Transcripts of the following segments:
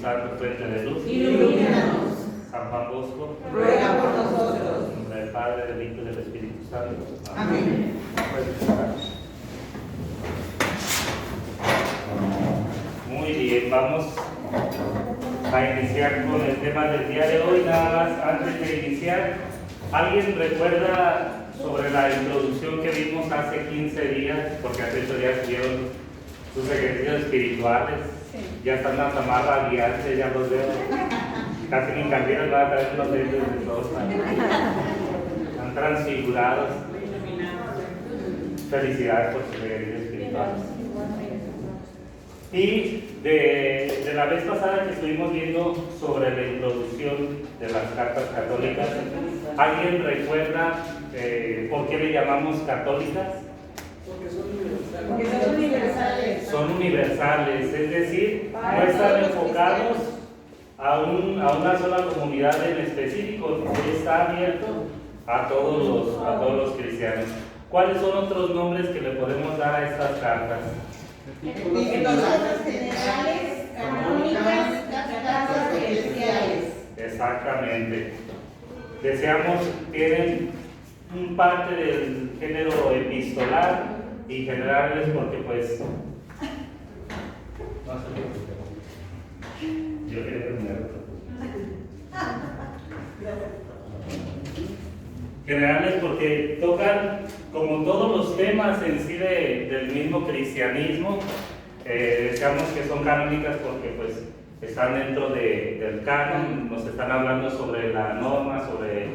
Santo, fuente de luz, ilumínanos. San Juan Bosco, Ruega por nosotros. en nombre del Padre, del Hijo y del Espíritu Santo. Amén. Muy bien, vamos a iniciar con el tema del día de hoy. Nada más, antes de iniciar, ¿alguien recuerda sobre la introducción que vimos hace 15 días? Porque hace 8 días tuvieron sus ejercicios espirituales. Ya están las amarras guiantes, ya los veo. Casi ni cambiaron, van a traer los dedos de todos. Están transfigurados. Felicidades por sus ejercicios espirituales. Y de la vez pasada que estuvimos viendo sobre la introducción de las cartas católicas, ¿alguien recuerda por qué le llamamos católicas? Porque son universales. Son universales, es decir, no están enfocados a una sola comunidad en específico, está abierto a todos los cristianos. ¿Cuáles son otros nombres que le podemos dar a estas cartas? Epístolas generales, canónicas, cartas celestiales. Exactamente. Tienen un parte del género epistolar y generales porque pues no sé yo quería terminar generales porque tocan como todos los temas en sí del mismo cristianismo. Decíamos que son canónicas porque pues están dentro del canon, nos están hablando sobre la norma, sobre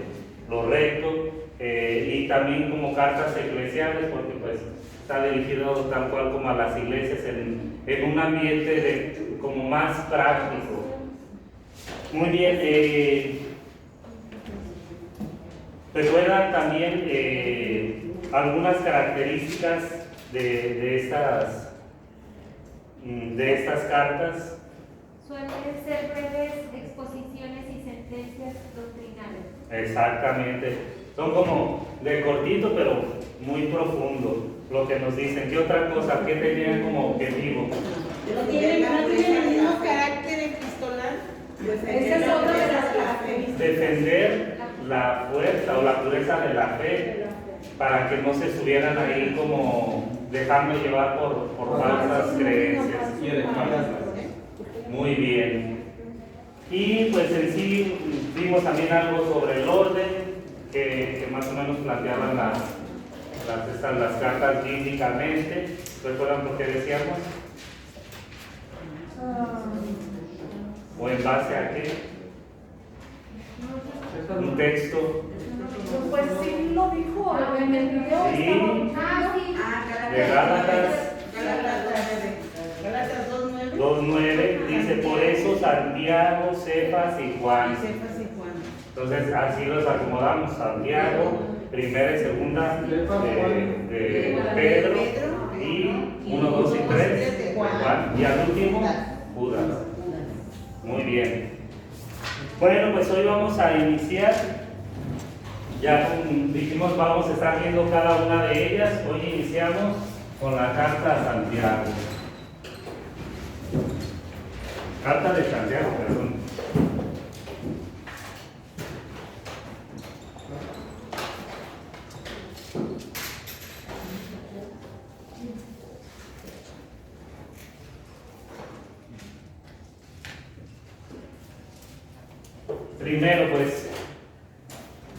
lo recto, y también como cartas eclesiales porque pues está dirigido tal cual como a las iglesias en un ambiente como más práctico. Muy bien, recuerdan también algunas características de estas cartas. Suelen ser breves exposiciones y sentencias doctrinales. Exactamente, son como de cortito pero muy profundo lo que nos dicen. ¿Qué otra cosa? ¿Qué tenían como objetivo? ¿No tienen el mismo carácter epistolar? Esa es otra de las características. Defender la fuerza o la pureza de la fe para que no se estuvieran ahí como dejando llevar por falsas creencias. Muy bien. Y pues en sí vimos también algo sobre el orden que más o menos planteaban las cartas bíblicamente. ¿Recuerdan por qué decíamos? ¿O en base a qué? Un texto. Pues sí lo dijo en el video. Sí. Sí. De Gálatas Gálatas 2:9. 2:9 dice, por eso Santiago, Cefas y Juan. Entonces así los acomodamos, Santiago, primera y segunda de Pedro, y 1, 2 y 3 de Juan, y al último Judas. Muy bien. Bueno, pues hoy vamos a iniciar. Ya como dijimos, vamos a estar viendo cada una de ellas. Hoy iniciamos con la carta a Santiago. Carta de Santiago, perdón. Primero, pues,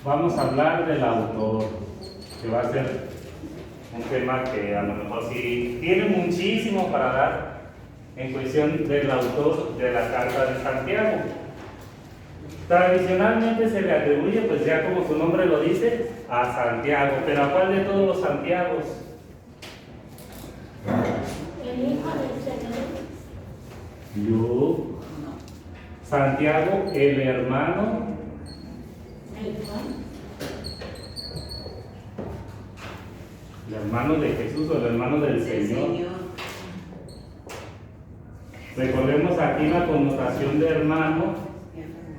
vamos a hablar del autor, que va a ser un tema que a lo mejor sí tiene muchísimo para dar en cuestión del autor de la carta de Santiago. Tradicionalmente se le atribuye, pues ya como su nombre lo dice, a Santiago, pero ¿a cuál de todos los Santiagos? El hijo del Señor. Yo. Santiago, el hermano. El hermano de Jesús o el hermano del Señor. Recordemos aquí la connotación de hermano,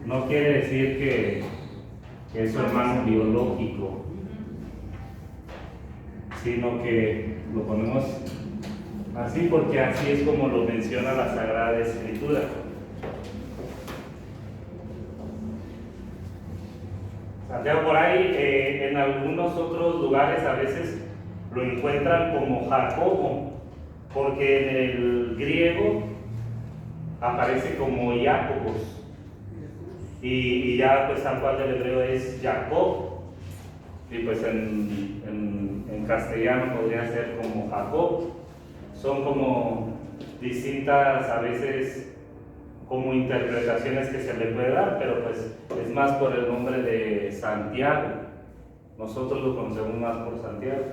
no quiere decir que es su hermano biológico, sino que lo ponemos así porque así es como lo menciona la Sagrada Escritura. Santiago, por ahí en algunos otros lugares a veces lo encuentran como Jacobo, porque en el griego aparece como Jacobos, y ya pues tal cual del hebreo es Jacob, y pues en castellano podría ser como Jacob. Son como distintas a veces como interpretaciones que se le puede dar, pero pues es más por el nombre de Santiago. Nosotros lo conocemos más por Santiago.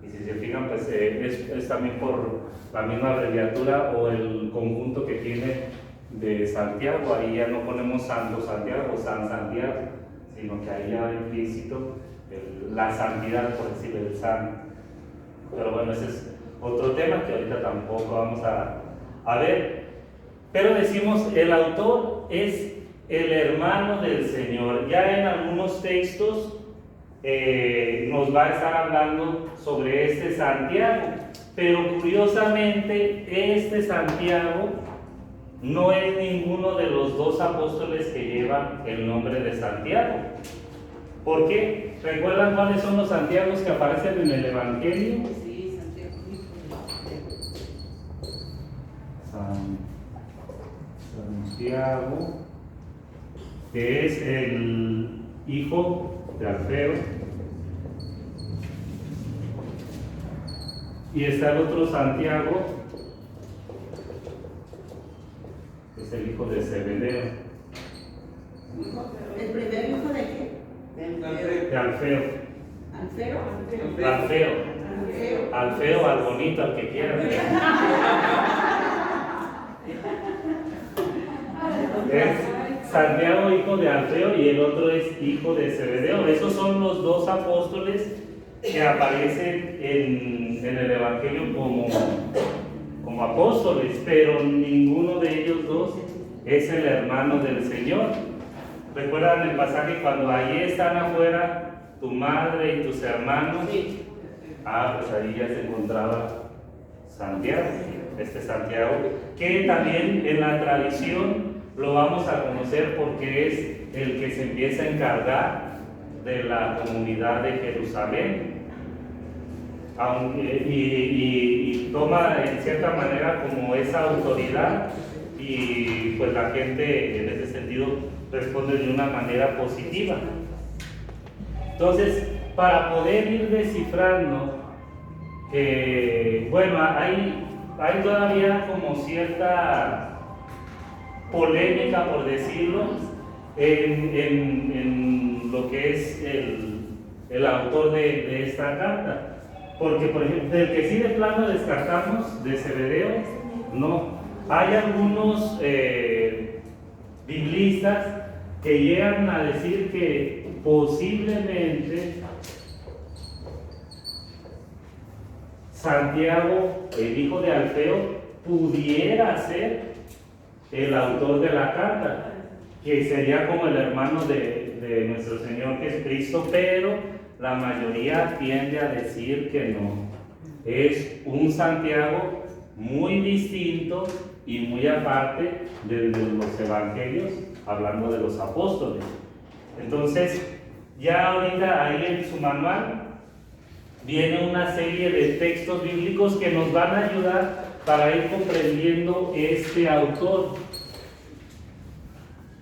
Y si se fijan, pues es también por la misma abreviatura o el conjunto que tiene de Santiago. Ahí ya no ponemos Santo Santiago o San Santiago, sino que ahí ya va implícito la santidad, por decirlo, el santo. Pero bueno, ese es otro tema que ahorita tampoco vamos a ver. Pero decimos, el autor es el hermano del Señor. Ya en algunos textos nos va a estar hablando sobre este Santiago, pero curiosamente este Santiago no es ninguno de los dos apóstoles que llevan el nombre de Santiago. ¿Por qué? ¿Recuerdan cuáles son los Santiagos que aparecen en el Evangelio? Sí, Santiago. Santiago, que es el hijo de Alfeo, y está el otro Santiago, que es el hijo de Zebedeo. ¿El primer hijo de qué? De Alfeo. ¿Alfeo? Alfeo, al bonito, al que quieran. Es Santiago, hijo de Alfeo, y el otro es hijo de Zebedeo. Esos son los dos apóstoles que aparecen en el Evangelio como apóstoles, pero ninguno de ellos dos es el hermano del Señor. ¿Recuerdan el pasaje cuando allí están afuera tu madre y tus hermanos? Sí. Pues ahí ya se encontraba Santiago, este Santiago, que también en la tradición lo vamos a conocer porque es el que se empieza a encargar de la comunidad de Jerusalén. Y toma en cierta manera como esa autoridad, y pues la gente en ese sentido responde de una manera positiva. Entonces, para poder ir descifrando, bueno, hay todavía como cierta polémica, por decirlo, en lo que es el autor de esta carta. Porque, por ejemplo, del que sí de plano descartamos, de Zebedeo, no. Hay algunos biblistas que llegan a decir que posiblemente Santiago, el hijo de Alfeo, pudiera ser el autor de la carta, que sería como el hermano de nuestro Señor Jesucristo, pero la mayoría tiende a decir que no. Es un Santiago muy distinto y muy aparte de los evangelios, hablando de los apóstoles. Entonces, ya ahorita ahí en su manual viene una serie de textos bíblicos que nos van a ayudar para ir comprendiendo este autor.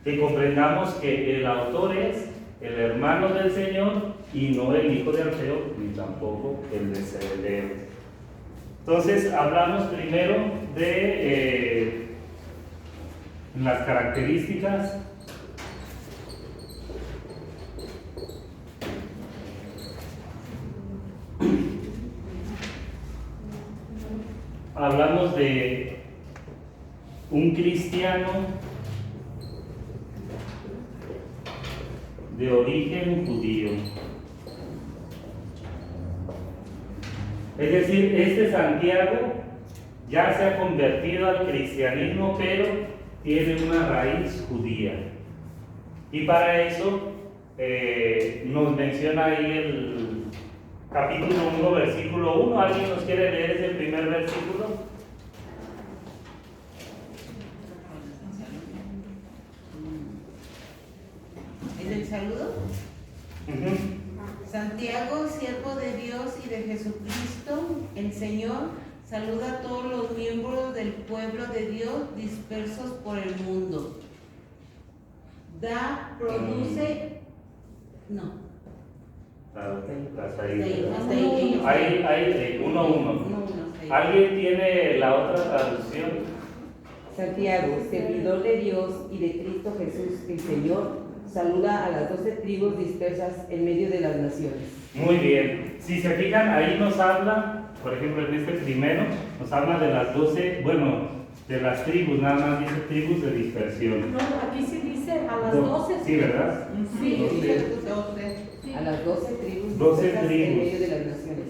Que comprendamos que el autor es el hermano del Señor y no el hijo de Alfeo, ni tampoco el de Zebedeo. Entonces, hablamos primero de las características. Hablamos de un cristiano de origen judío. Es decir, este Santiago ya se ha convertido al cristianismo, pero tiene una raíz judía. Y para eso nos menciona ahí el capítulo 1, versículo 1. ¿Alguien nos quiere leer ese primer versículo? ¿Es el saludo? Santiago, siervo de Dios y de Jesucristo, el Señor, saluda a todos los miembros del pueblo de Dios dispersos por el mundo. Produce, no. Hasta ahí. Hasta ahí. Hay 1:1. ¿Alguien tiene la otra traducción? Santiago, servidor de Dios y de Cristo Jesús, el Señor, saluda a las 12 tribus dispersas en medio de las naciones. Muy bien. Si se fijan, ahí nos habla, por ejemplo, en este primero, nos habla de las 12, de las tribus, nada más dice tribus de dispersión. No, aquí sí dice a las 12. Sí, ¿verdad? Sí, A las 12 tribus 12 dispersas tribus. en medio de las naciones.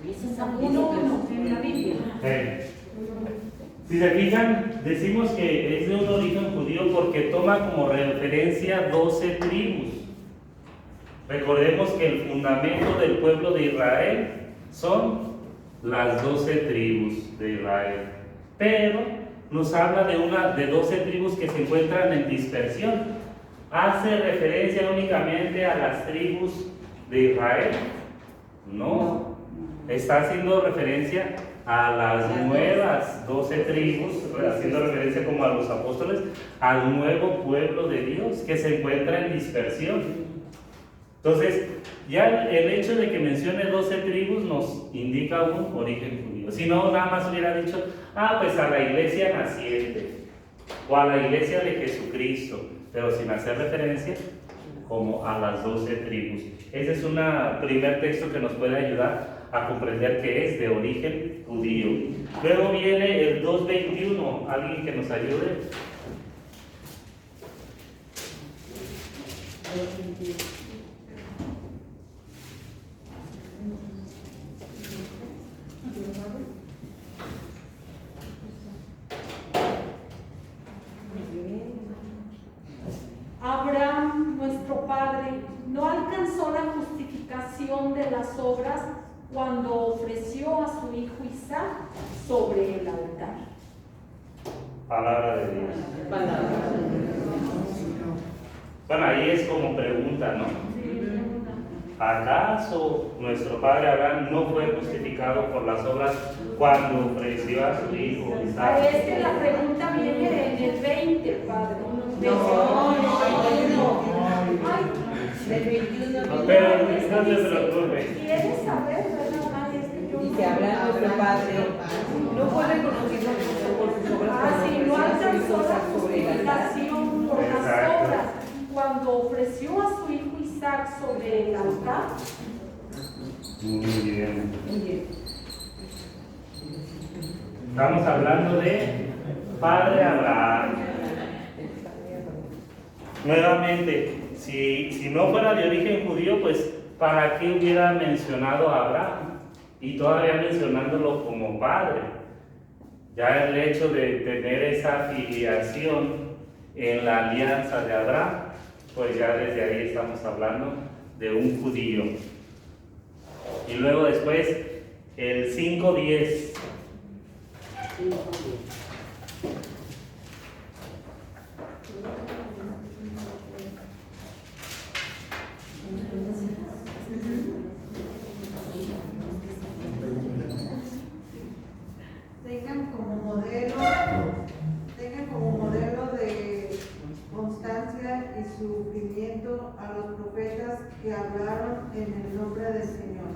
Ese es 1:1 en la Biblia. Si se fijan, decimos que es de un origen judío porque toma como referencia 12 tribus. Recordemos que el fundamento del pueblo de Israel son las 12 tribus de Israel. Pero nos habla de 12 tribus que se encuentran en dispersión. ¿Hace referencia únicamente a las tribus de Israel? No. Está haciendo referencia a las nuevas 12 tribus, haciendo referencia como a los apóstoles, al nuevo pueblo de Dios que se encuentra en dispersión. Entonces, ya el hecho de que mencione 12 tribus nos indica un origen judío. Si no, nada más hubiera dicho, pues a la iglesia naciente, o a la iglesia de Jesucristo, pero sin hacer referencia como a las 12 tribus. Ese es un primer texto que nos puede ayudar a comprender que es de origen judío. Luego viene el 2:21. ¿Alguien que nos ayude? Abraham, nuestro padre, no alcanzó la justificación de las obras cuando ofreció a su hijo Isaac sobre el altar. Palabra de Dios. Bueno, ahí es como pregunta, ¿no? ¿Acaso nuestro padre Abraham no fue justificado por las obras cuando ofreció a su hijo Isaac? Es que la pregunta viene en el 20, padre. Del 21. Pero no se preocupe. ¿Quieres saber? Dice Abraham, nuestro padre, no fue reconocido por sus obras Si no alcanzó la sobre el altar. justificación por las obras cuando ofreció a su hijo Isaac sobre el altar. Muy bien. Estamos hablando de Padre Abraham. Nuevamente, si no fuera de origen judío, pues ¿para qué hubiera mencionado a Abraham? Y todavía mencionándolo como padre. Ya el hecho de tener esa filiación en la alianza de Abraham, pues ya desde ahí estamos hablando de un judío. Y luego después el 5:10. Tengan como modelo de constancia y sufrimiento a los profetas que hablaron en el nombre del Señor.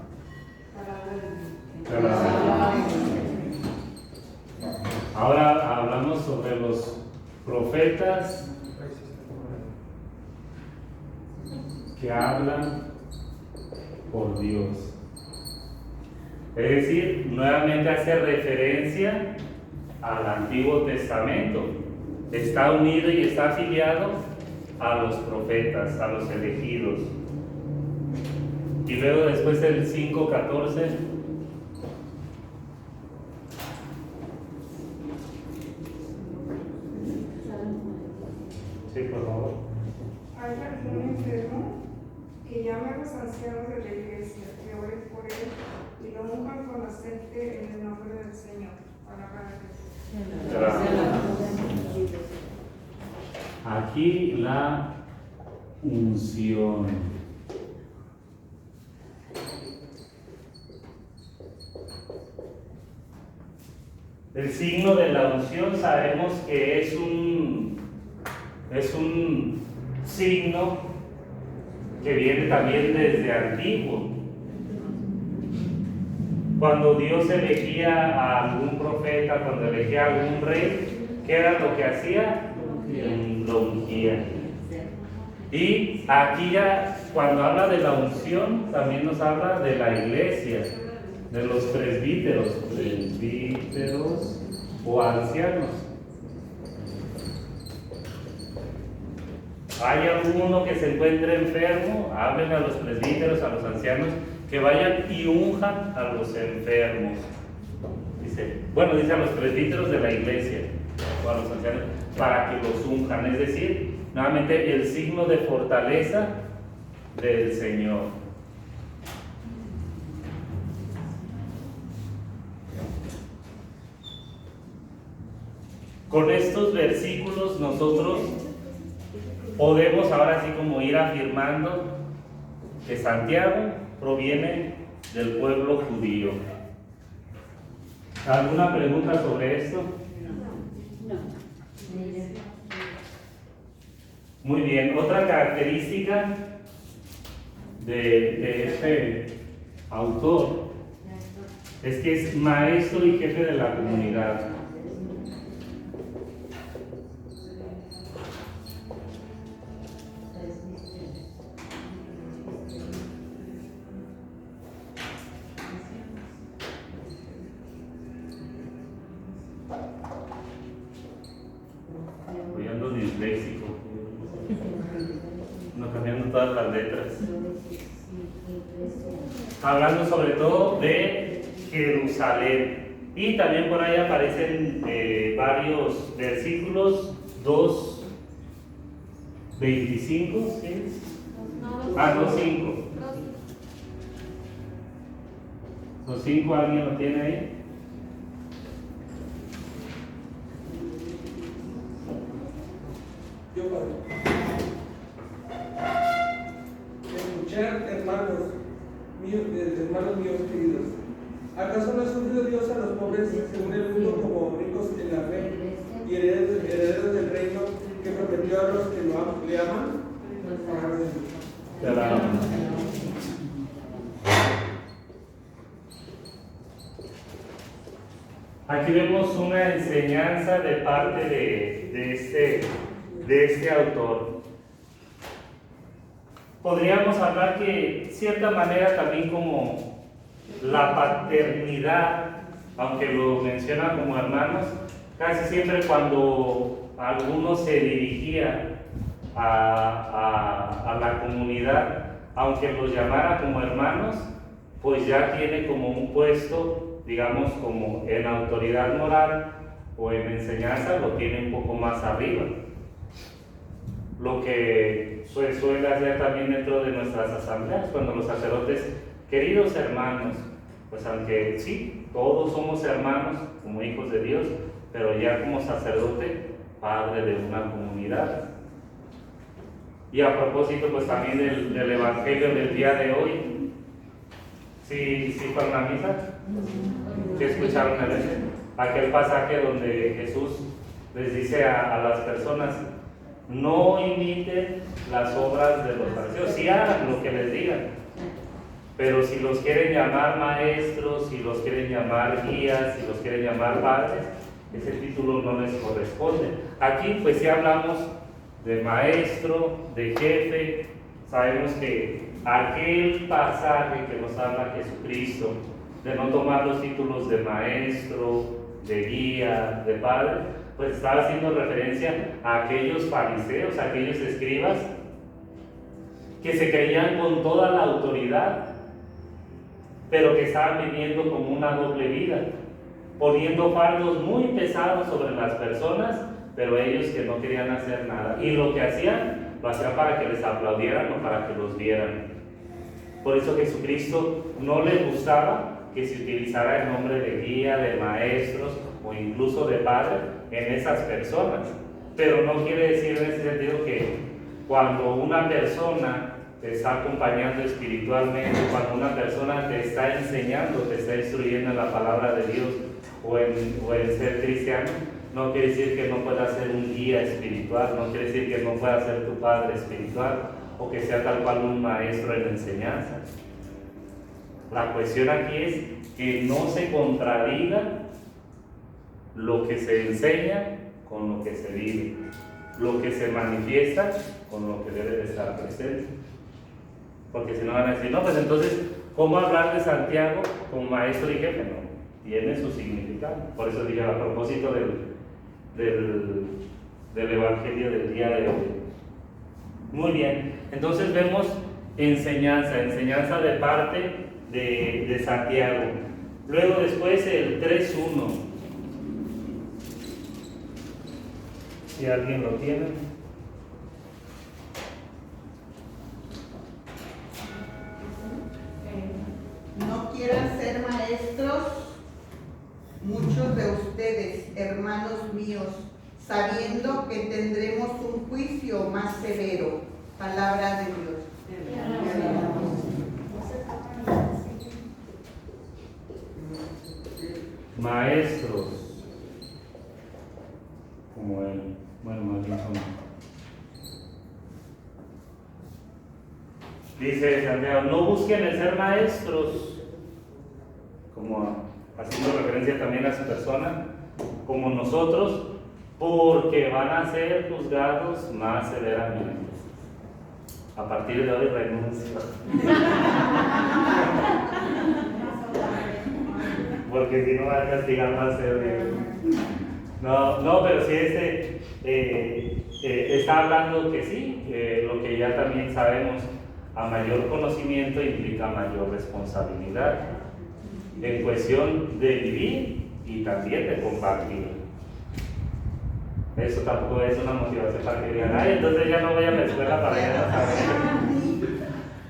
Palabra de Dios. Ahora hablamos sobre los profetas que hablan por Dios. Es decir, nuevamente hace referencia al Antiguo Testamento. Está unido y está afiliado a los profetas, a los elegidos. Y luego después del 5:14. Sí, por favor. Hay algún enfermo que llame a los ancianos de la iglesia, que oren por él y lo unjan con aceite en el nombre del Señor. Palabra de Dios. Aquí la unción. El signo de la unción sabemos que es un signo que viene también desde antiguo. Cuando Dios elegía a algún profeta, cuando elegía a algún rey, ¿qué era lo que hacía? Lo ungía. Y aquí ya, cuando habla de la unción, también nos habla de la iglesia, de los presbíteros o ancianos. Hay alguno que se encuentre enfermo, hablen a los presbíteros, a los ancianos, que vayan y unjan a los enfermos. Dice a los presbíteros de la iglesia, o a los ancianos, para que los unjan. Es decir, nuevamente el signo de fortaleza del Señor. Con estos versículos nosotros podemos ahora sí como ir afirmando que Santiago proviene del pueblo judío. ¿Alguna pregunta sobre esto? Muy bien, otra característica de este autor es que es maestro y jefe de la comunidad. Voy ando disléxico, no cambiando todas las letras. Hablando sobre todo de Jerusalén. Y también por ahí aparecen varios versículos, 2:25, ¿sí? No, 5. ¿Los 5 alguien lo tiene ahí? Yo, Padre. Escuchar, hermanos míos queridos. ¿Acaso no ha sufrido Dios a los pobres según el mundo como ricos en la fe y herederos del reino que prometió a los que le aman? Te alabamos. Aquí vemos una enseñanza de parte de este autor. Podríamos hablar que, de cierta manera, también como la paternidad, aunque lo menciona como hermanos, casi siempre cuando alguno se dirigía a la comunidad, aunque los llamara como hermanos, pues ya tiene como un puesto, digamos, como en autoridad moral o en enseñanza, lo tiene un poco más arriba. Lo que suele hacer también dentro de nuestras asambleas, cuando los sacerdotes, queridos hermanos, pues aunque sí, todos somos hermanos como hijos de Dios, pero ya como sacerdote, padre de una comunidad. Y a propósito, pues también del evangelio del día de hoy, ¿sí fue en la misa? ¿Sí escucharon aquel pasaje donde Jesús les dice a las personas: no imiten las obras de los fariseos, sí hagan lo que les digan, pero si los quieren llamar maestros, si los quieren llamar guías, si los quieren llamar padres, ese título no les corresponde. Aquí pues sí hablamos de maestro, de jefe. Sabemos que aquel pasaje que nos habla Jesucristo, de no tomar los títulos de maestro, de guía, de padre, pues estaba haciendo referencia a aquellos fariseos, a aquellos escribas que se creían con toda la autoridad, pero que estaban viviendo como una doble vida, poniendo fardos muy pesados sobre las personas, pero ellos que no querían hacer nada. Y lo que hacían, lo hacían para que les aplaudieran o para que los vieran. Por eso Jesucristo no le gustaba que se utilizara el nombre de guía, de maestros o incluso de padre en esas personas. Pero no quiere decir en ese sentido que cuando una persona te está acompañando espiritualmente, cuando una persona te está enseñando, te está instruyendo en la palabra de Dios o en ser cristiano, no quiere decir que no pueda ser un guía espiritual, no quiere decir que no pueda ser tu padre espiritual o que sea tal cual un maestro en enseñanza. La cuestión aquí es que no se contradiga lo que se enseña con lo que se vive, lo que se manifiesta con lo que debe de estar presente. Porque si no van a decir, no, pues entonces, ¿cómo hablar de Santiago como maestro y jefe? No, tiene su significado. Por eso dije, a propósito del Evangelio del día de hoy. Muy bien, entonces vemos enseñanza de parte de Santiago. Luego después el 3.1. Si alguien lo tiene. No quieran ser maestros muchos de ustedes, hermanos míos, sabiendo que tendremos un juicio más severo. Palabra de Dios. Maestros, como él, bueno, más bien son. Dice Santiago, no busquen el ser maestros, como haciendo referencia también a su persona, como nosotros, porque van a ser juzgados más severamente. A partir de hoy renuncio. Porque si no va a castigar más severo. No, pero sí está hablando que sí, lo que ya también sabemos, a mayor conocimiento implica mayor responsabilidad en cuestión de vivir y también de compartir. Eso tampoco es una motivación para que digan, ay, entonces ya no voy a la escuela para ya no saber.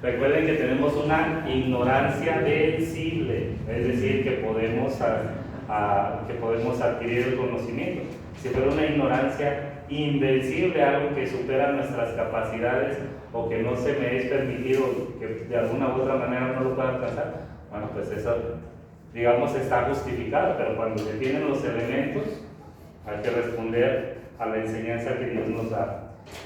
Recuerden que tenemos una ignorancia vencible, es decir, que podemos adquirir el conocimiento. Si fuera una ignorancia invencible, algo que supera nuestras capacidades o que no se me es permitido, que de alguna u otra manera no lo pueda alcanzar, bueno, pues eso, digamos, está justificado, pero cuando se tienen los elementos, hay que responder a la enseñanza que Dios nos da.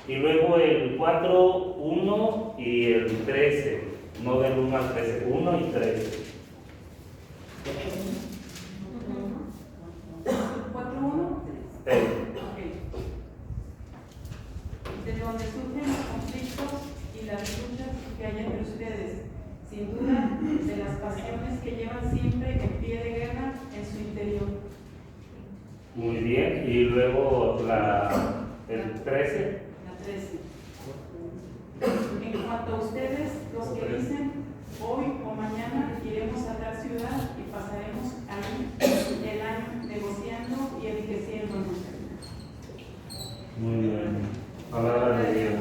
Y luego el 4, 1 y el 13, no del 1 al 13, 1 y 13. 4.1. De donde surgen los conflictos y las luchas que hay entre ustedes, sin duda de las pasiones que llevan siempre en pie de guerra en su interior. Muy bien, y luego el 13. La 13. En cuanto a ustedes, los que dicen hoy o mañana iremos a tal ciudad y pasaremos ahí el año negociando y enriqueciéndonos. Muy bien. Palabra de Dios.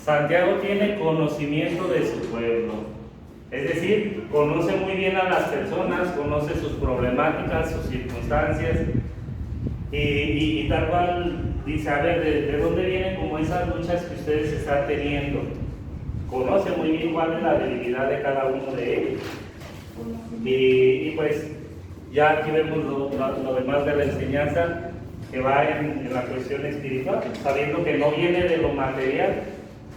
Santiago tiene conocimiento de su pueblo, es decir, conoce muy bien a las personas, conoce sus problemáticas, sus circunstancias y tal cual dice, a ver, ¿de dónde vienen como esas luchas que ustedes están teniendo? Conoce muy bien cuál es la debilidad de cada uno de ellos y pues ya aquí vemos lo demás de la enseñanza que va en la cuestión espiritual, sabiendo que no viene de lo material,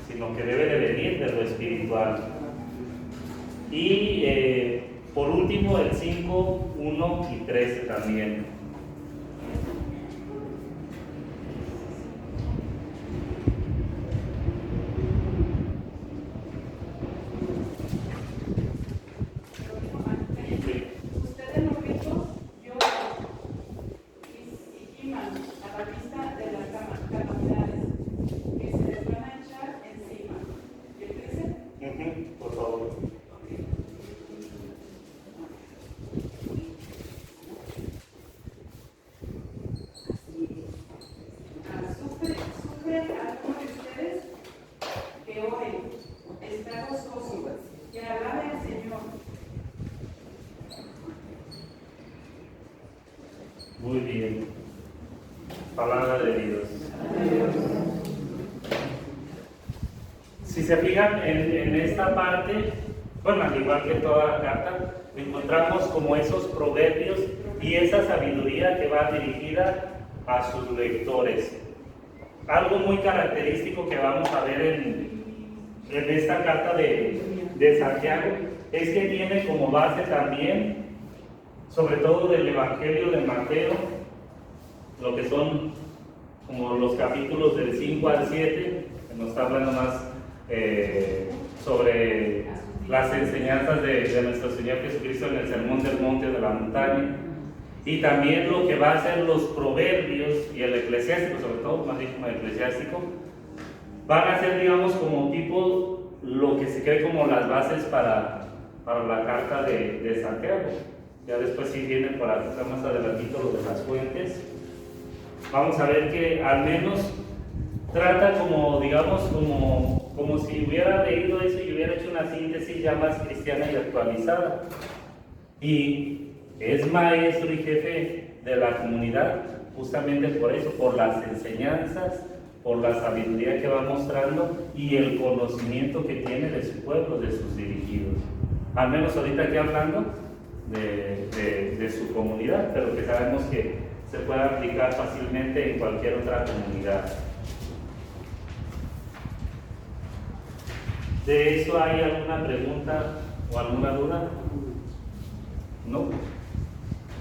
sino que debe de venir de lo espiritual. Y por último el 5, 1 y 13 también. Ustedes los ricos lloran y giman a la vista de las calamidades que se les van a echar encima. ¿Qué dice? Por favor. ¿Sufre alguno de ustedes? Que oren, está gozoso, que alabe al Señor. Muy bien. Palabra de Dios. Si se fijan en esta parte, bueno, al igual que toda la carta, encontramos como esos proverbios y esa sabiduría que va dirigida a sus lectores. Algo muy característico que vamos a ver en esta carta de Santiago es que tiene como base también, sobre todo del Evangelio de Mateo, lo que son como los capítulos del 5 al 7, que nos está hablando más sobre las enseñanzas de nuestro Señor Jesucristo en el Sermón del Monte de la Montaña, y también lo que va a ser los proverbios y el eclesiástico, sobre todo, más bien como el eclesiástico, van a ser, digamos, como tipo lo que se cree como las bases para la carta de Santiago. Ya después sí viene por acá más adelantito lo de las fuentes. Vamos a ver que al menos trata como, digamos, como si hubiera leído eso y hubiera hecho una síntesis ya más cristiana y actualizada. Y es maestro y jefe de la comunidad justamente por eso, por las enseñanzas, por la sabiduría que va mostrando y el conocimiento que tiene de su pueblo, de sus dirigidos. Al menos ahorita aquí hablando de su comunidad, pero que sabemos que se puede aplicar fácilmente en cualquier otra comunidad. ¿De eso hay alguna pregunta o alguna duda? ¿No?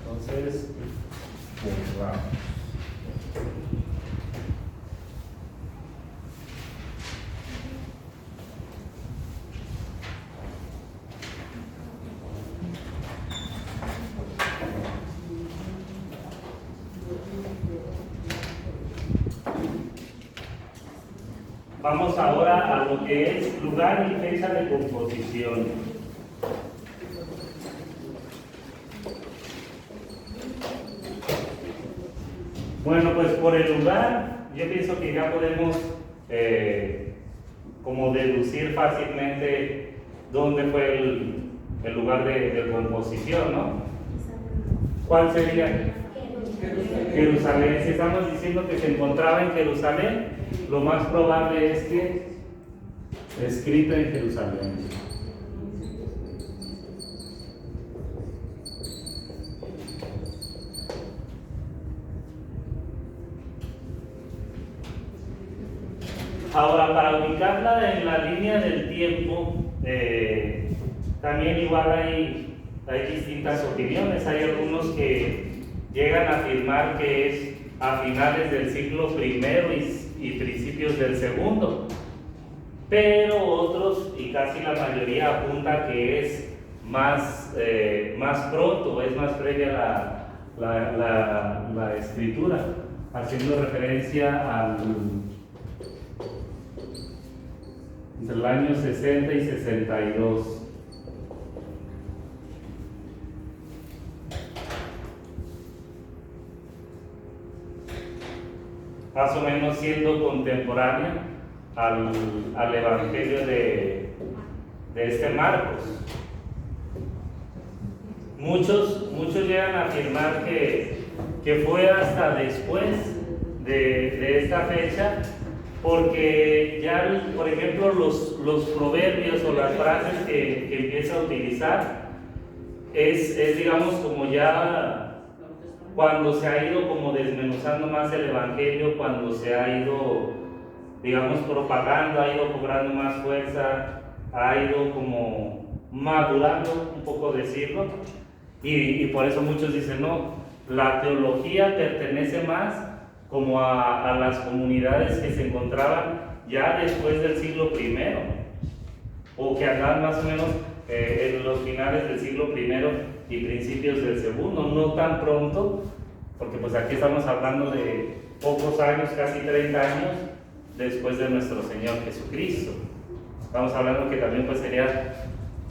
Entonces, pues vamos. Vamos ahora a lo que es lugar y fecha de composición. Bueno, pues por el lugar, yo pienso que ya podemos como deducir fácilmente dónde fue el lugar de composición, ¿no? ¿Cuál sería? Jerusalén. Si estamos diciendo que se encontraba en Jerusalén, lo más probable es que escrito en Jerusalén. Ahora, para ubicarla en la línea del tiempo, también igual hay distintas opiniones. Hay algunos que llegan a afirmar que es a finales del siglo I y principios del segundo, pero otros, y casi la mayoría, apunta que es más pronto, es más previa la escritura, haciendo referencia entre el año 60 y 62. Más o menos siendo contemporánea al Evangelio de este Marcos. Muchos llegan a afirmar que fue hasta después de esta fecha, porque ya, por ejemplo, los proverbios o las frases que empieza a utilizar es digamos como ya cuando se ha ido como desmenuzando más el Evangelio, cuando se ha ido, digamos, propagando, ha ido cobrando más fuerza, ha ido como madurando, un poco decirlo, y por eso muchos dicen, no, la teología pertenece más como a las comunidades que se encontraban ya después del siglo I, o que andaban más o menos en los finales del siglo I y principios del segundo, no tan pronto, porque pues aquí estamos hablando de pocos años, casi 30 años después de nuestro Señor Jesucristo. Estamos hablando que también pues sería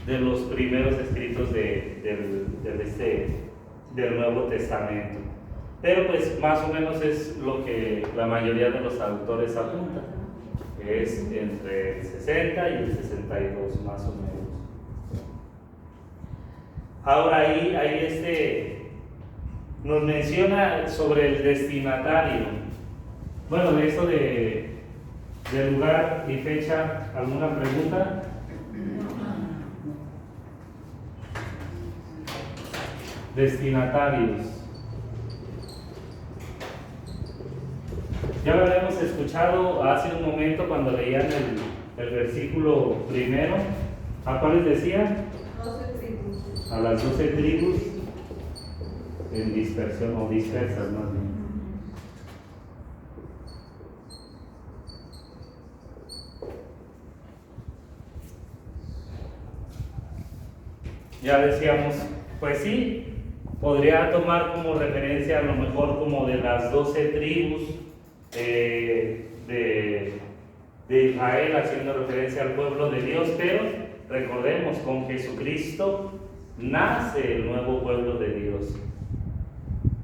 de los primeros escritos del Nuevo Testamento. Pero pues más o menos es lo que la mayoría de los autores apuntan, que es entre el 60 y el 62 más o menos. Ahora ahí nos menciona sobre el destinatario. Bueno, de eso de lugar y fecha, ¿alguna pregunta? Destinatarios. Ya lo habíamos escuchado hace un momento cuando leían el versículo primero. ¿A cuáles decía? 12 tribus. A las 12 tribus en dispersión o dispersas más bien. Ya decíamos, pues sí, podría tomar como referencia a lo mejor como de las 12 tribus de Israel, haciendo referencia al pueblo de Dios, pero recordemos, con Jesucristo nace el nuevo pueblo de Dios,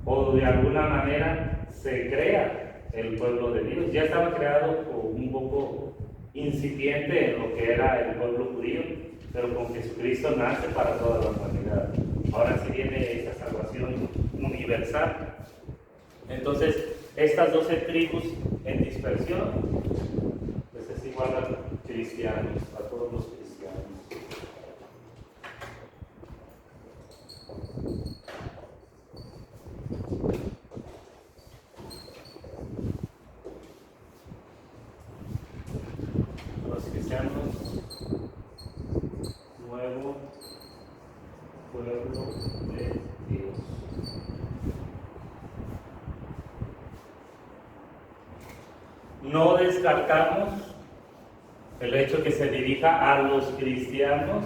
o de alguna manera se crea el pueblo de Dios. Ya estaba creado un poco incipiente en lo que era el pueblo judío, pero con Jesucristo nace para toda la humanidad. Ahora sí viene esa salvación universal. Entonces, estas 12 tribus en dispersión, pues es igual a cristianos, a todos los cristianos. Los cristianos, nuevo pueblo de Dios. No descartamos el hecho que se dirija a los cristianos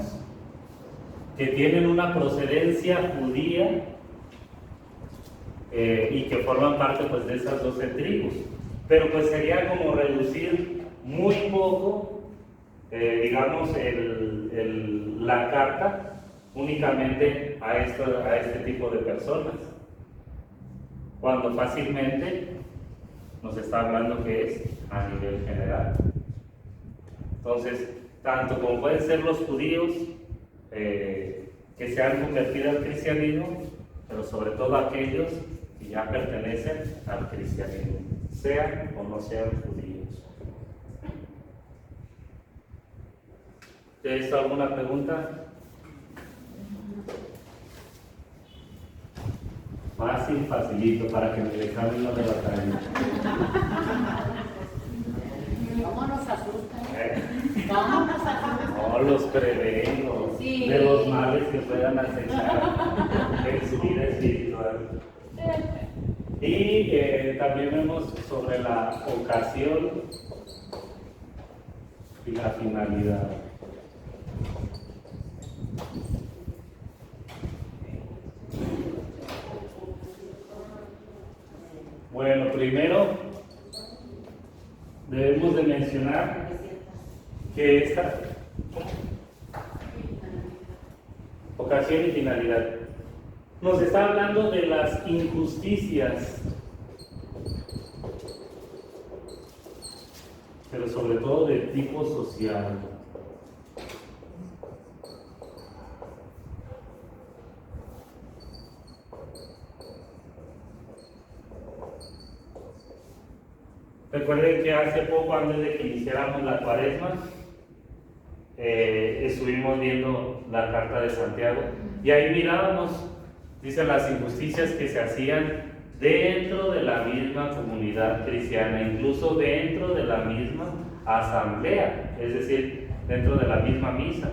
que tienen una procedencia judía y que forman parte pues de esas 12 tribus, pero pues sería como reducir muy poco digamos la carta únicamente a este tipo de personas, cuando fácilmente nos está hablando que es a nivel general. Entonces, tanto como pueden ser los judíos que se han convertido al cristianismo, pero sobre todo aquellos que ya pertenecen al cristianismo, sean o no sean judíos. ¿De esto alguna pregunta? Fácil, facilito, para que el examen no le batalle. ¿Cómo nos asustan? ¿Cómo nos asustan? No, los prevengo Sí. de los males que puedan acechar en su vida espiritual. Y también vemos sobre la ocasión y la finalidad. Bueno, primero debemos de mencionar que esta ocasión y finalidad nos está hablando de las injusticias, pero sobre todo de tipo social. Recuerden que hace poco, antes de que iniciáramos la cuaresma, estuvimos viendo la carta de Santiago y ahí mirábamos, dice, las injusticias que se hacían dentro de la misma comunidad cristiana, incluso dentro de la misma asamblea, es decir, dentro de la misma misa.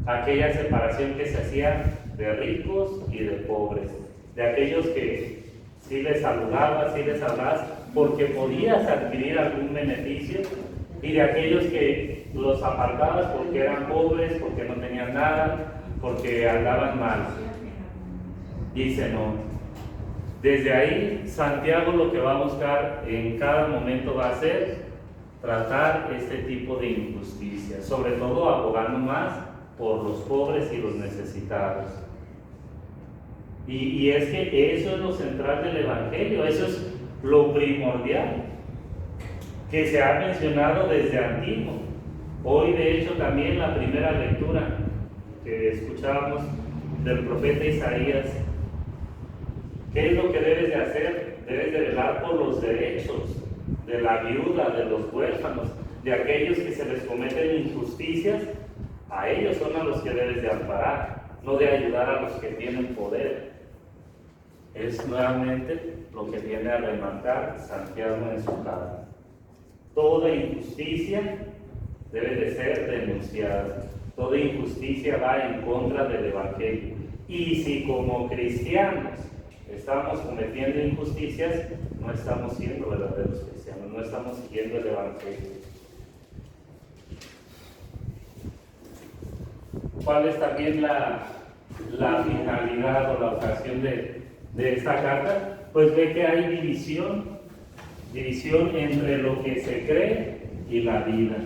Aquella separación que se hacía de ricos y de pobres, de aquellos que sí les saludabas, sí les hablabas, porque podías adquirir algún beneficio, y de aquellos que los apartabas porque eran pobres, porque no tenían nada, porque andaban mal. Dice no. Desde ahí, Santiago lo que va a buscar en cada momento va a ser tratar este tipo de injusticia, sobre todo abogando más por los pobres y los necesitados. Y es que eso es lo central del Evangelio, eso es lo primordial que se ha mencionado desde antiguo. Hoy, de hecho, también la primera lectura que escuchábamos del profeta Isaías, ¿qué es lo que debes de hacer? Debes de velar por los derechos de la viuda, de los huérfanos, de aquellos que se les cometen injusticias. A ellos son a los que debes de amparar, no de ayudar a los que tienen poder. Es nuevamente lo que viene a remarcar Santiago en su carta. Toda injusticia debe de ser denunciada. Toda injusticia va en contra del Evangelio. Y si como cristianos estamos cometiendo injusticias, no estamos siendo verdaderos cristianos, no estamos siguiendo el Evangelio. ¿Cuál es también la finalidad o la ocasión de esta carta? Pues ve que hay división entre lo que se cree y la vida.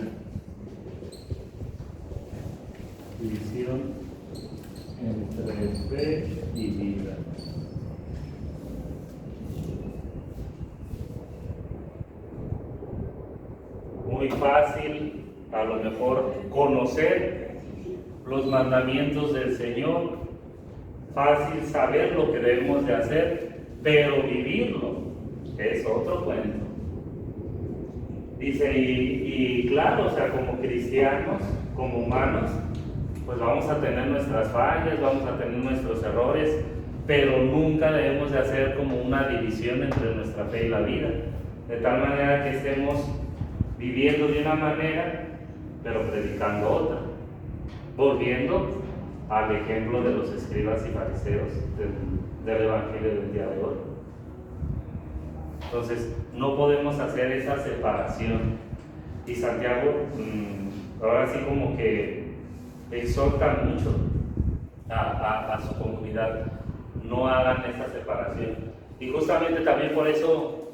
División entre fe y vida. Muy fácil, a lo mejor, conocer los mandamientos del Señor, fácil saber lo que debemos de hacer, pero vivirlo es otro cuento. Dice, y claro, o sea, como cristianos, como humanos, pues vamos a tener nuestras fallas, vamos a tener nuestros errores, pero nunca debemos de hacer como una división entre nuestra fe y la vida, de tal manera que estemos viviendo de una manera, pero predicando otra, volviendo al ejemplo de los escribas y fariseos del Evangelio del día de hoy. Entonces, no podemos hacer esa separación. Y Santiago, ahora sí como que exhorta mucho a su comunidad, no hagan esa separación. Y justamente también por eso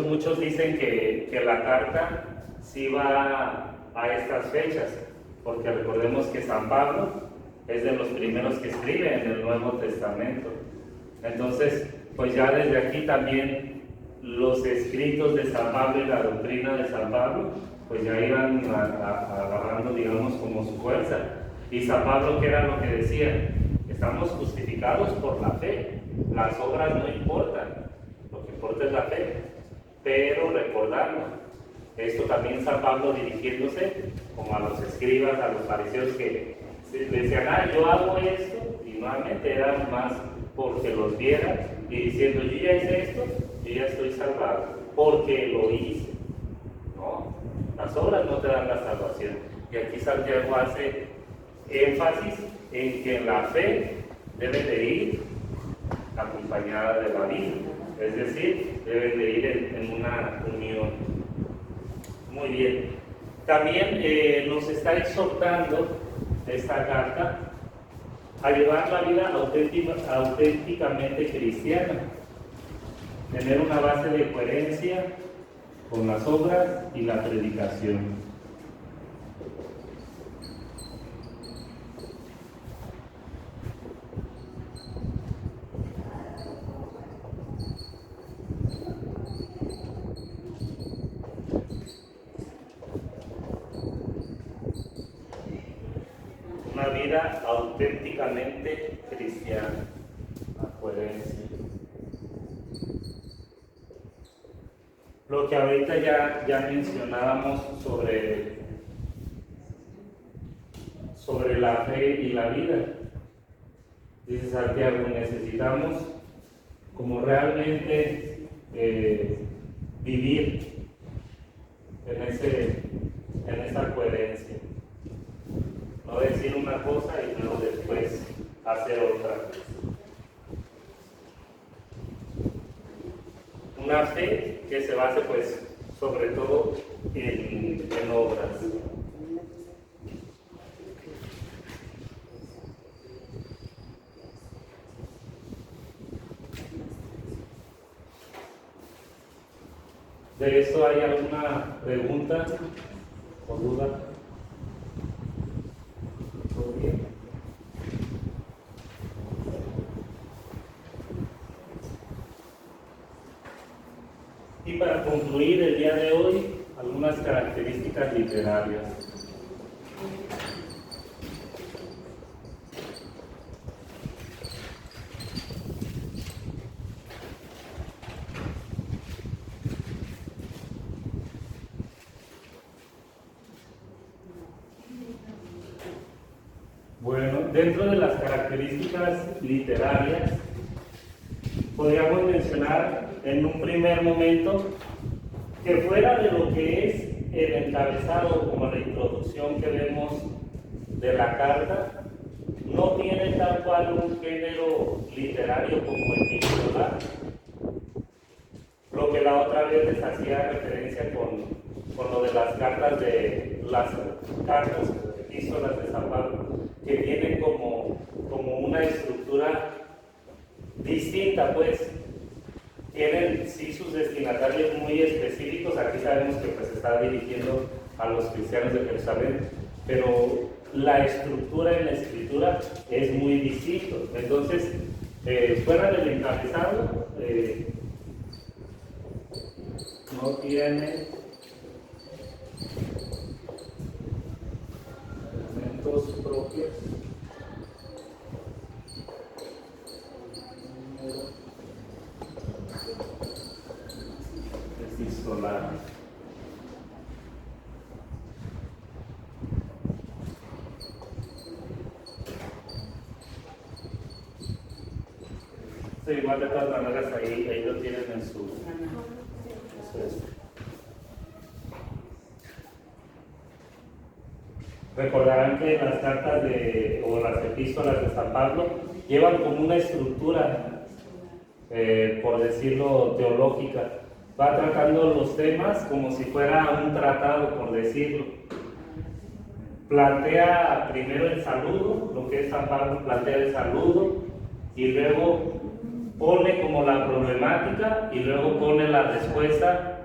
muchos dicen que la carta sí va a estas fechas, porque recordemos que San Pablo es de los primeros que escribe en el Nuevo Testamento. Entonces, pues ya desde aquí también los escritos de San Pablo y la doctrina de San Pablo, pues ya iban agarrando, digamos, como su fuerza. Y San Pablo, ¿qué era lo que decía? Estamos justificados por la fe, las obras no importan, lo que importa es la fe. Pero recordando, esto también San Pablo dirigiéndose como a los escribas, a los fariseos que decían, yo hago esto, y nuevamente era más porque los vieran y diciendo, yo ya hice esto, yo ya estoy salvado, porque lo hice. No, las obras no te dan la salvación. Y aquí Santiago hace énfasis en que la fe debe de ir acompañada de la vida, es decir, debe de ir en una unión. Muy bien. También nos está exhortando esta carta a llevar la vida auténticamente cristiana, tener una base de coherencia con las obras y la predicación. Una vida auténticamente cristiana, la coherencia. Lo que ahorita ya mencionábamos sobre la fe y la vida. Dice Santiago, necesitamos como realmente vivir en esa coherencia. No decir una cosa y luego después hacer otra. Una fe que se base pues sobre todo en obras. ¿De esto hay alguna pregunta o duda? ¿Todo bien? Y para concluir el día de hoy, algunas características literarias. dentro de las características literarias, podríamos mencionar en un primer momento que fuera de lo que es el encabezado, como la introducción que vemos de la carta, no tiene tal cual un género literario como epistolar. Lo que la otra vez les hacía referencia con lo de las cartas epístolas de San Pablo, que tienen como una estructura distinta, pues tienen sí sus destinatarios muy específicos. Aquí sabemos que pues está dirigiendo a los cristianos de Jerusalén, pero la estructura en la escritura es muy distinto. Entonces, fuera del encabezado, no tiene elementos propios. Epistolar. Sí, igual de todas maneras ahí lo tienen en su. Eso es. Recordarán que las cartas o las epístolas de San Pablo llevan como una estructura, por decirlo, teológica. Va tratando los temas como si fuera un tratado, por decirlo. Plantea primero el saludo, lo que es San Pablo plantea el saludo, y luego pone como la problemática, y luego pone la respuesta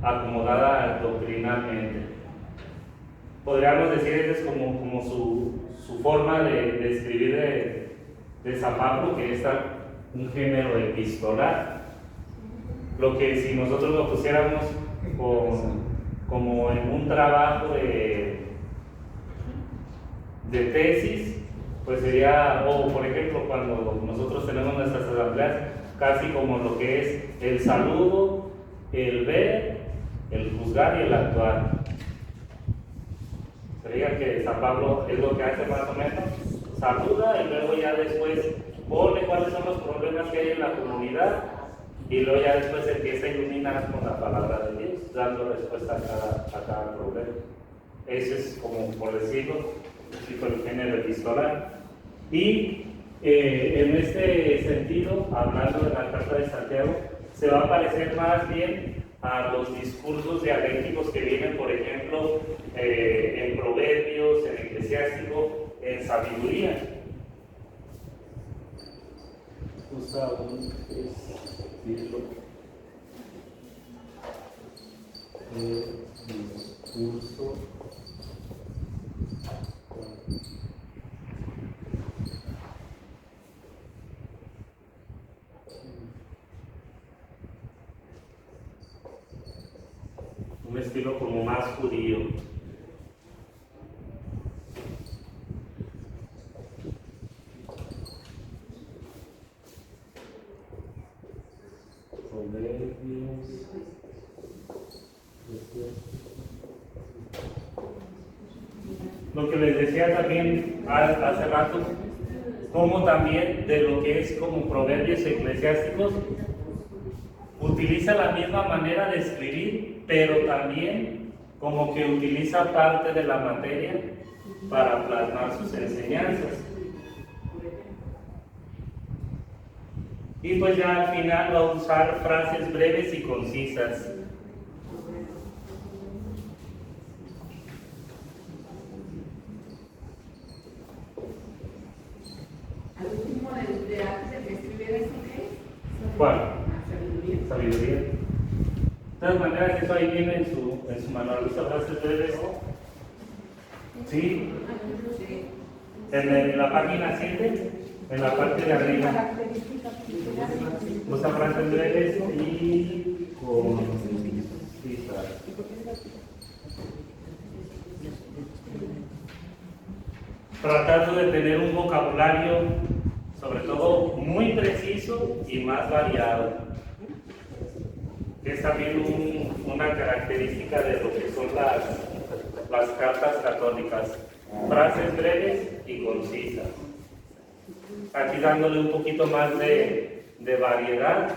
acomodada doctrinalmente. Podríamos decir, esa es como su forma de escribir de San Pablo, que es un género epistolar. Lo que si nosotros lo pusiéramos como en un trabajo de tesis, pues sería, o por ejemplo, cuando nosotros tenemos nuestras asambleas, casi como lo que es el saludo, el ver, el juzgar y el actuar. Sería que San Pablo es lo que hace más o menos, saluda y luego ya después pone cuáles son los problemas que hay en la comunidad, y luego ya después empieza a iluminar con la palabra de Dios, dando respuesta a cada problema. Ese es, como por decirlo, el género epistolar. Y en este sentido, hablando de la carta de Santiago, se va a parecer más bien a los discursos dialécticos que vienen, por ejemplo, en Proverbios, en Eclesiástico, en Sabiduría. Usa un estilo de discurso un estilo como más judío. Lo que les decía también hace rato, como también de lo que es como Proverbios eclesiásticos, utiliza la misma manera de escribir, pero también como que utiliza parte de la materia para plasmar sus enseñanzas. Y pues ya al final va a usar frases breves y concisas. Al último de antes de que escribiera eso, ¿qué? ¿Cuál? Sabiduría. Sabiduría. De todas maneras, eso ahí viene en su manual, estas frases breves. Sí. En la página 7, en la parte de arriba. Usa frases breves y concisas. Tratando de tener un vocabulario, sobre todo, muy preciso y más variado. Es también una característica de lo que son las cartas católicas. Frases breves y concisas. aquí dándole un poquito más de variedad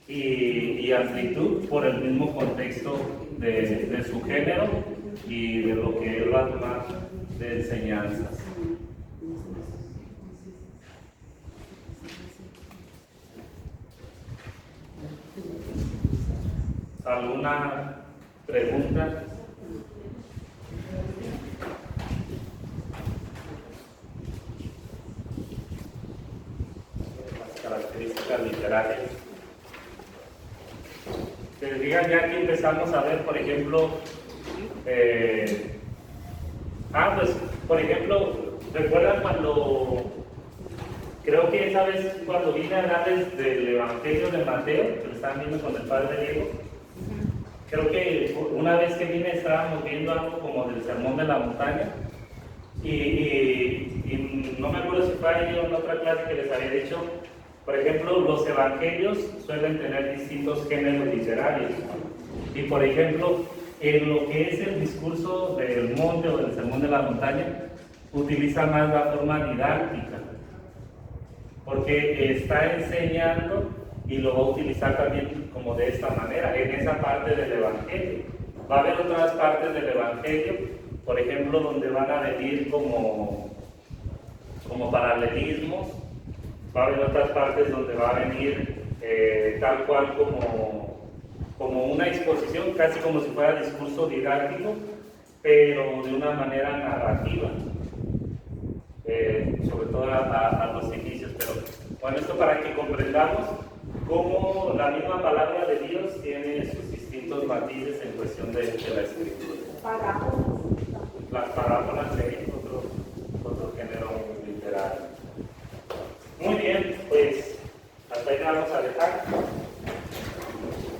y amplitud por el mismo contexto de su género y de lo que él va a tomar de enseñanzas. ¿Alguna pregunta? Las características literarias. Que digan, ya aquí empezamos a ver, por ejemplo, pues, por ejemplo, ¿recuerdan cuando, creo que esa vez cuando vine a darles del Evangelio de Mateo, que lo estaban viendo con el Padre Diego? Creo que una vez que vine estábamos viendo algo como del Sermón de la Montaña y no me acuerdo si fue ahí o en otra clase que les había dicho, por ejemplo, los evangelios suelen tener distintos géneros literarios y por ejemplo, en lo que es el discurso del monte o del Sermón de la Montaña, utiliza más la forma didáctica porque está enseñando y lo va a utilizar también como de esta manera, en esa parte del Evangelio. Va a haber otras partes del Evangelio, por ejemplo, donde van a venir como paralelismos, va a haber otras partes donde va a venir tal cual como una exposición, casi como si fuera discurso didáctico, pero de una manera narrativa, sobre todo a los inicios. Pero bueno, esto para que comprendamos cómo la misma palabra de Dios tiene sus distintos matices en cuestión de la escritura. Las parábolas de otro género literario. Muy bien, pues hasta ahí vamos a dejar.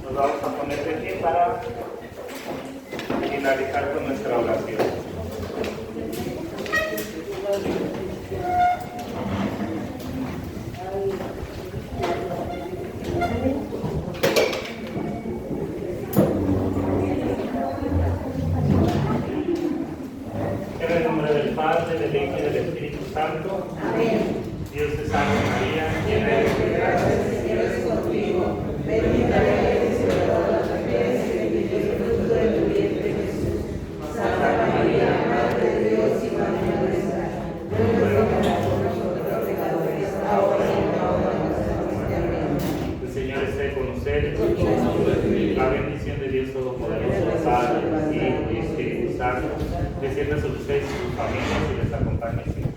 Nos vamos a poner de pie para finalizar con nuestra oración. En el nombre del Padre, del Hijo y del Espíritu Santo. Amén. Dios te salve María, llena eres de gracia, El Señor es contigo. Bendita eres entre todas las mujeres y bendito es el fruto de tu vientre, Jesús. Santa María, Madre de Dios y Madre nuestra, ruega por nosotros pecadores, ahora y en la hora de nuestra muerte. Amén. el Señor esté con ustedes. La bendición de Dios Todopoderoso, Padre, Hijo y Espíritu Santo, descienda sobre ustedes y sus familias y les acompañe siempre.